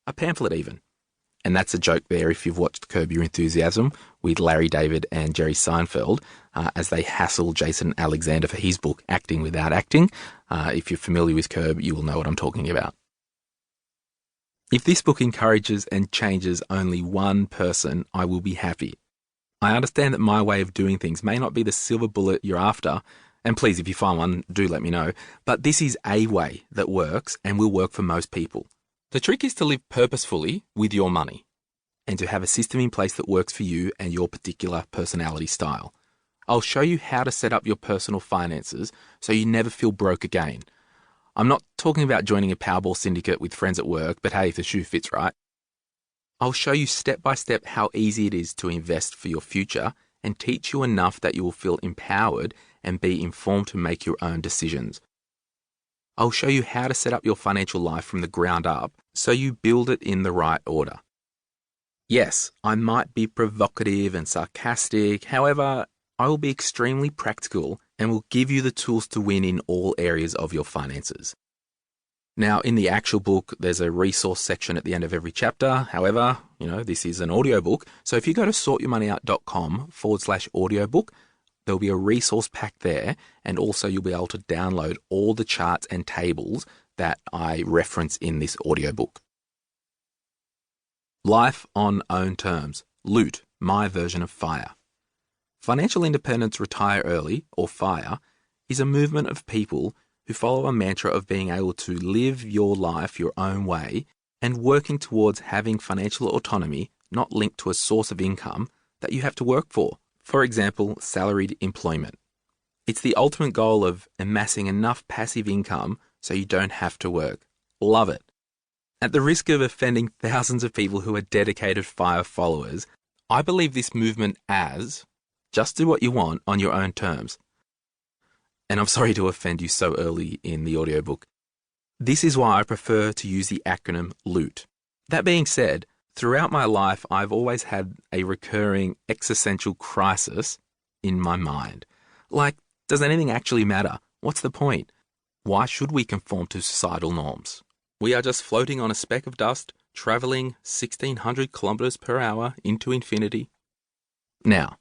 a pamphlet even. And that's a joke there if you've watched Curb Your Enthusiasm with Larry David and Jerry Seinfeld as they hassle Jason Alexander for his book, Acting Without Acting. If you're familiar with Curb, you will know what I'm talking about. If this book encourages and changes only one person, I will be happy. I understand that my way of doing things may not be the silver bullet you're after, and please, if you find one, do let me know, but this is a way that works and will work for most people. The trick is to live purposefully with your money and to have a system in place that works for you and your particular personality style. I'll show you how to set up your personal finances so you never feel broke again. I'm not talking about joining a Powerball syndicate with friends at work, but hey, if the shoe fits, right? I'll show you step by step how easy it is to invest for your future and teach you enough that you will feel empowered and be informed to make your own decisions. I'll show you how to set up your financial life from the ground up so you build it in the right order. Yes, I might be provocative and sarcastic, however, I will be extremely practical and will give you the tools to win in all areas of your finances. Now, in the actual book, there's a resource section at the end of every chapter. However, this is an audiobook. So if you go to sortyourmoneyout.com/audiobook, there'll be a resource pack there, and also you'll be able to download all the charts and tables that I reference in this audiobook. Life on Own Terms. Loot, my version of FIRE. Financial Independence Retire Early, or FIRE, is a movement of people who follow a mantra of being able to live your life your own way and working towards having financial autonomy not linked to a source of income that you have to work for. For example, salaried employment. It's the ultimate goal of amassing enough passive income so you don't have to work. Love it. At the risk of offending thousands of people who are dedicated FIRE followers, I believe this movement as just do what you want on your own terms. And I'm sorry to offend you so early in the audiobook. This is why I prefer to use the acronym LOOT. That being said, throughout my life, I've always had a recurring existential crisis in my mind. Like, does anything actually matter? What's the point? Why should we conform to societal norms? We are just floating on a speck of dust, travelling 1,600 kilometres per hour into infinity. Now,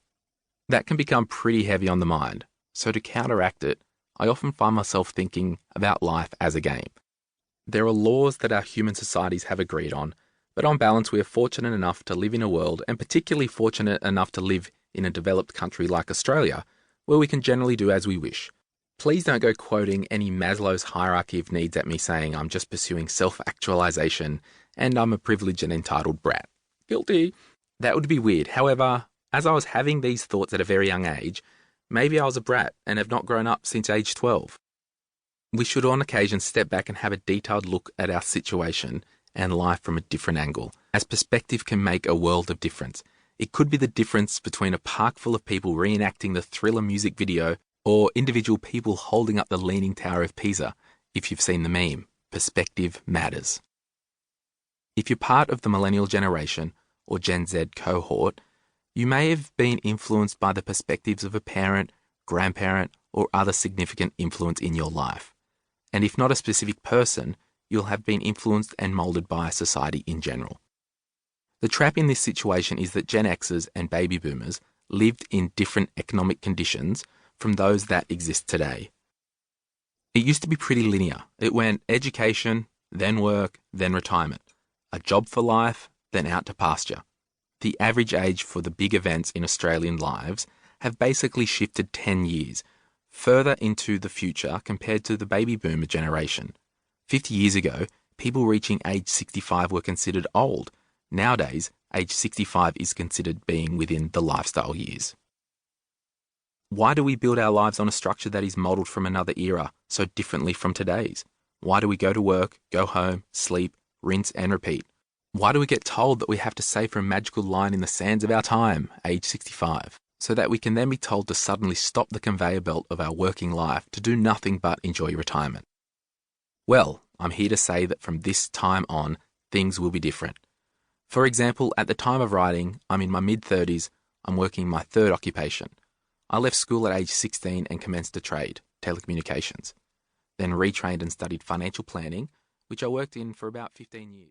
that can become pretty heavy on the mind, so to counteract it, I often find myself thinking about life as a game. There are laws that our human societies have agreed on, but on balance we are fortunate enough to live in a world, and particularly fortunate enough to live in a developed country like Australia, where we can generally do as we wish. Please don't go quoting any Maslow's hierarchy of needs at me saying I'm just pursuing self-actualization and I'm a privileged and entitled brat. Guilty. That would be weird. However, as I was having these thoughts at a very young age, maybe I was a brat and have not grown up since age 12. We should on occasion step back and have a detailed look at our situation and life from a different angle, as perspective can make a world of difference. It could be the difference between a park full of people reenacting the Thriller music video or individual people holding up the Leaning Tower of Pisa. If you've seen the meme, perspective matters. If you're part of the millennial generation or Gen Z cohort, you may have been influenced by the perspectives of a parent, grandparent, or other significant influence in your life. And if not a specific person, you'll have been influenced and moulded by society in general. The trap in this situation is that Gen Xers and baby boomers lived in different economic conditions from those that exist today. It used to be pretty linear. It went education, then work, then retirement. A job for life, then out to pasture. The average age for the big events in Australian lives have basically shifted 10 years, further into the future compared to the baby boomer generation. 50 years ago, people reaching age 65 were considered old. Nowadays, age 65 is considered being within the lifestyle years. Why do we build our lives on a structure that is modelled from another era so differently from today's? Why do we go to work, go home, sleep, rinse and repeat? Why do we get told that we have to save for a magical line in the sands of our time, age 65, so that we can then be told to suddenly stop the conveyor belt of our working life to do nothing but enjoy retirement? Well, I'm here to say that from this time on, things will be different. For example, at the time of writing, I'm in my mid-30s, I'm working my third occupation. I left school at age 16 and commenced a trade, telecommunications, then retrained and studied financial planning, which I worked in for about 15 years.